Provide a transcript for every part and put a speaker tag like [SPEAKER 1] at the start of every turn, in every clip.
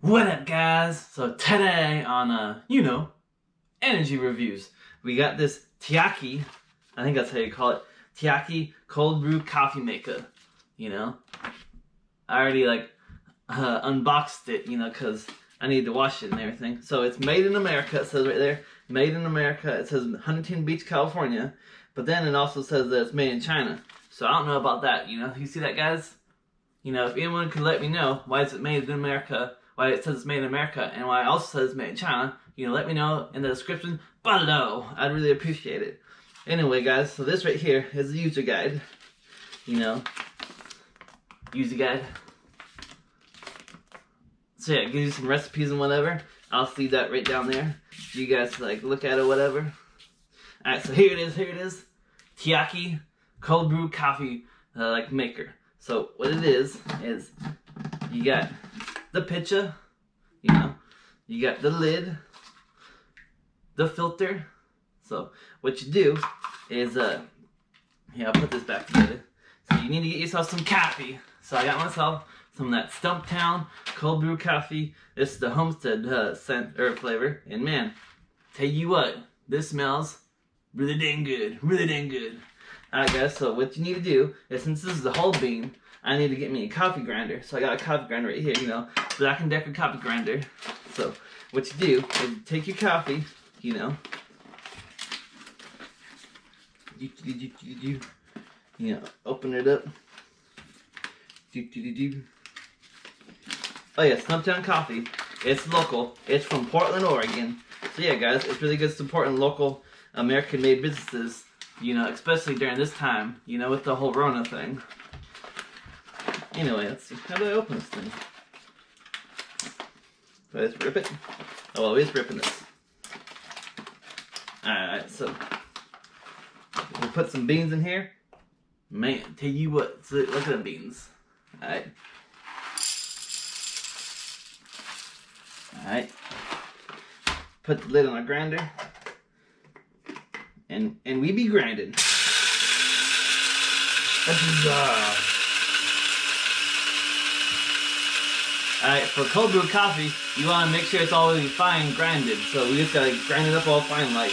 [SPEAKER 1] What up, guys? So today on, energy reviews, we got this Takeya, I think that's how you call it, Takeya cold brew coffee maker, I already, unboxed it, because I need to wash it and everything. So it's made in America, it says right there, made in America. It says Huntington Beach, California, but then it also says that it's made in China. So I don't know about that, You see that, guys? If anyone could let me know why is it made in America, why it says it's made in America, and why it also says it's made in China, let me know in the description below. I'd really appreciate it. Anyway, guys, so this right here is the user guide. User guide. So yeah, it gives you some recipes and whatever. I'll see that right down there. You guys look at it, whatever. Alright, so here it is. Takeya cold brew coffee maker. So what it is you got the pitcher, you got the lid, the filter. So what you do is, I'll put this back together. So you need to get yourself some coffee. So I got myself some of that Stumptown cold brew coffee. This is the Homestead scent or flavor. And man, tell you what, this smells really dang good. Alright guys, so what you need to do is, since this is the whole bean, I need to get me a coffee grinder. So I got a coffee grinder right here, Black & Decker coffee grinder. So what you do is you take your coffee, open it up. Oh yeah, Stumptown coffee. It's local. It's from Portland, Oregon. So yeah, guys, it's really good supporting local American-made businesses, especially during this time, with the whole Rona thing. Anyway, let's see. How do I open this thing? Do I just rip it? Oh, well, we're ripping this. Alright, so we'll put some beans in here. Man, tell you what, so look at the beans. Alright. Alright. Put the lid on our grinder. And we be grinding. Alright, for cold brew coffee, you want to make sure it's already fine grinded. So we just gotta grind it up all fine like.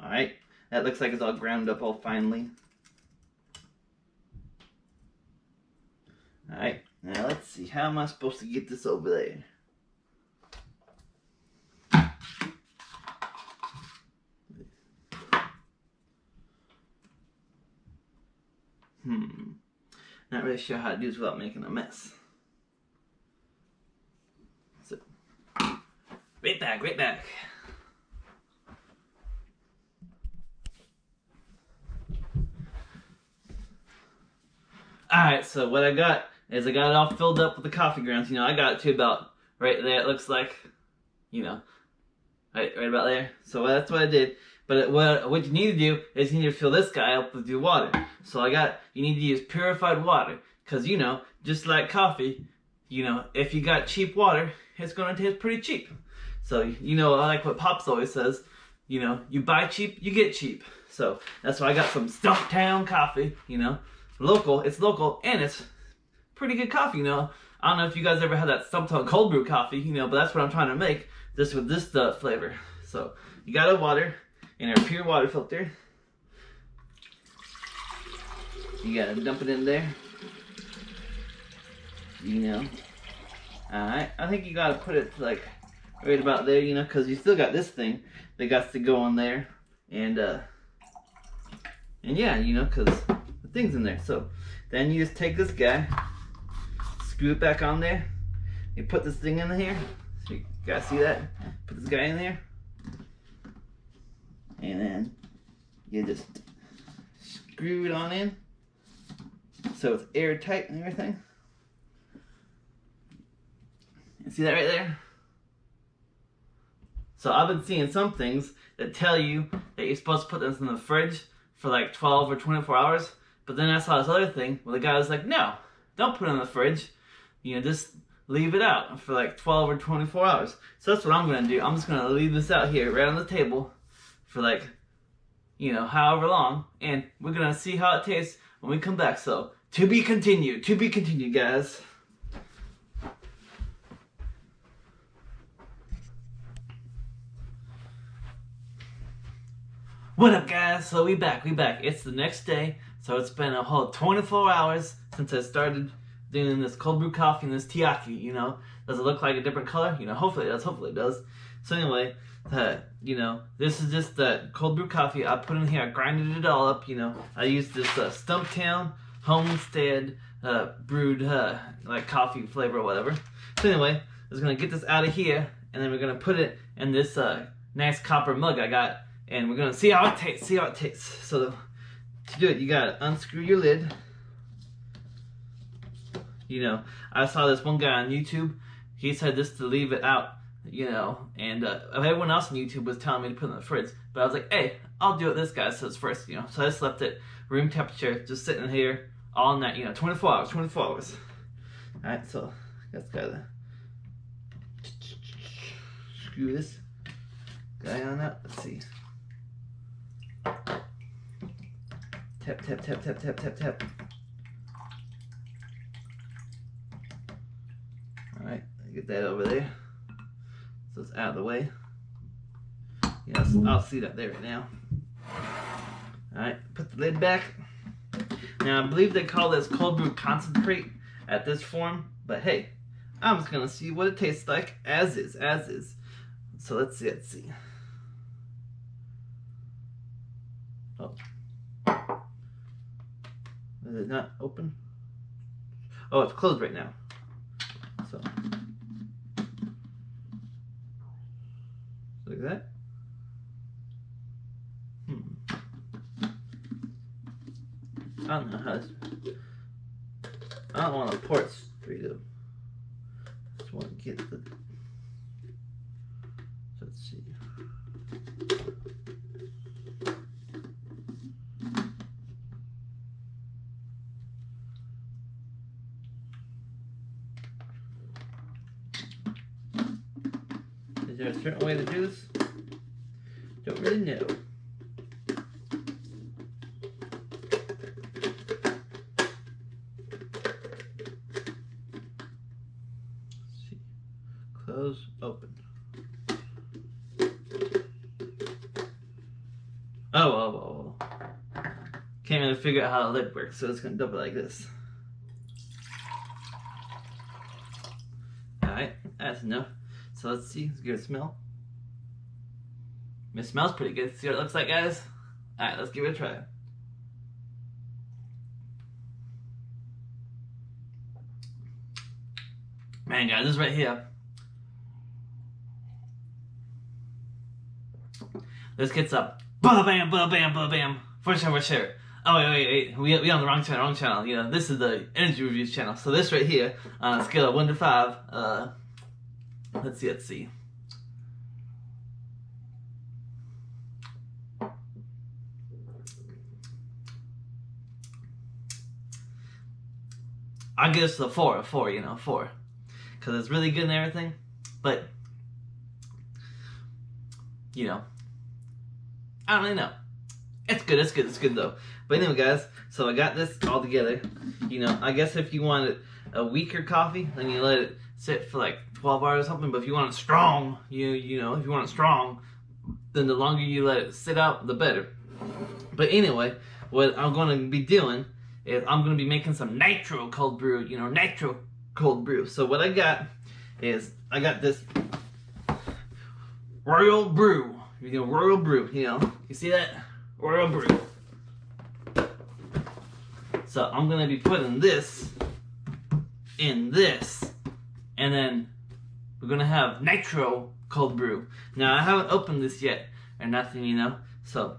[SPEAKER 1] Alright, that looks like it's all ground up all finely. Alright, now let's see, how am I supposed to get this over there? Not really sure how to do this without making a mess. So, right back. Alright, so what I got is I got it all filled up with the coffee grounds. I got it to about right there, it looks like. Right about there. So that's what I did. But what you need to do is you need to fill this guy up with your water. So you need to use purified water. Because, just like coffee, if you got cheap water, it's going to taste pretty cheap. So, I like what Pops always says, you buy cheap, you get cheap. So, that's why I got some Stumptown coffee, local, it's local, and it's pretty good coffee, I don't know if you guys ever had that Stumptown cold brew coffee, but that's what I'm trying to make, just with this flavor. So, you got a water, in our pure water filter. You gotta dump it in there. Alright, I think you gotta put it right about there, because you still got this thing that got to go on there. And yeah, because the thing's in there. So then you just take this guy, screw it back on there. You put this thing in here. So you guys see that? Put this guy in there. And then you just screw it on in so it's airtight and everything. You see that right there? So I've been seeing some things that tell you that you're supposed to put this in the fridge for 12 or 24 hours. But then I saw this other thing where the guy was like, no, don't put it in the fridge. Just leave it out for 12 or 24 hours. So that's what I'm going to do. I'm just going to leave this out here right on the table for like, however long, and we're gonna see how it tastes when we come back. So, to be continued, guys. What up, guys? So we back. It's the next day, so it's been a whole 24 hours since I started doing this cold brew coffee and this Takeya, Does it look like a different color? Hopefully it does. So anyway, this is just the cold brew coffee I put in here. I grinded it all up, I used this Stumptown Homestead brewed like coffee flavor or whatever. So anyway, I was gonna get this out of here, and then we're gonna put it in this nice copper mug I got, and we're gonna see how it tastes. So to do it, you gotta unscrew your lid. I saw this one guy on YouTube. He said this to leave it out, and everyone else on YouTube was telling me to put it in the fridge. But I was like, hey, I'll do what this guy says first, So I just left it room temperature, just sitting here all night, 24 hours. Alright, so I just gotta screw this guy on out. Let's see. Tap. Alright, get that over there. So it's out of the way. I'll see that there right now. Alright, put the lid back. Now I believe they call this cold brew concentrate at this form, but hey, I'm just gonna see what it tastes like as is. So let's see. Oh. Is it not open? Oh, it's closed right now. So like that. I don't know how this. I don't want to pour it straight up. I just want to get the. Let's see. Is there a certain way to do this? Don't really know. Close, open. Oh. Can't really figure out how the lid works, so it's gonna dump it like this. Alright, that's enough. So let's see, let's give it a smell. It smells pretty good. See what it looks like, guys? Alright, let's give it a try. Man, guys, this right here. This gets up. Bam. For sure. Oh, wait. We on the wrong channel. This is the energy reviews channel. So this right here, on a scale of 1 to 5, let's see. I'll give this a 4, 4. Because it's really good and everything. But, I don't really know. It's good though. But anyway, guys, so I got this all together. I guess if you wanted a weaker coffee, then you let it sit for like 12 hours or something. But if you want it strong, if you want it strong, then the longer you let it sit out, the better. But anyway, what I'm going to be doing is I'm going to be making some nitro cold brew, nitro cold brew. So what I got is, I got this Royal Brew. Royal Brew, you see that? Royal Brew. So I'm going to be putting this in this, and then we're going to have nitro cold brew. Now, I haven't opened this yet, or nothing, so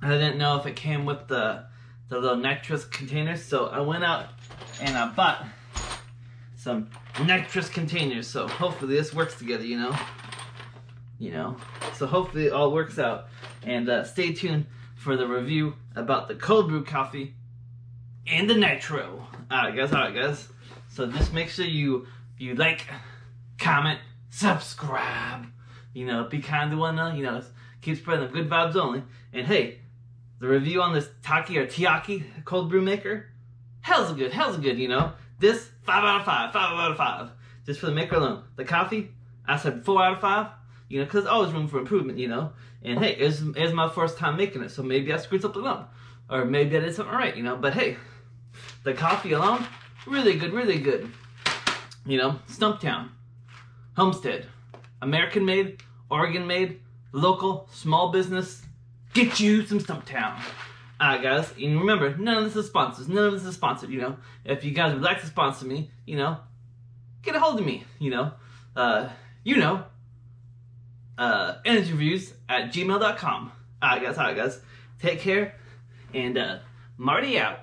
[SPEAKER 1] I didn't know if it came with the little nitrous containers, so I went out and I bought some nitrous containers, so hopefully this works together, so hopefully it all works out. And stay tuned for the review about the cold brew coffee and the nitro. Alright guys. So just make sure you like, comment, subscribe. Be kind to one another. Keep spreading the good vibes only. And hey, the review on this Takeya cold brew maker, hell's good, you know. This, 5 out of 5, 5 out of 5. Just for the maker alone. The coffee, I said 4 out of 5, you know, because there's always room for improvement, you know. And hey, it's my first time making it, so maybe I screwed something up. Or maybe I did something right, you know. But hey, the coffee alone, really good. You know, Stumptown, Homestead, American made, Oregon made, local, small business, get you some Stumptown. Alright guys, and remember, none of this is sponsors, you know. If you guys would like to sponsor me, you know, get a hold of me, you know. energyreviews@gmail.com. Alright guys, take care, and Marty out.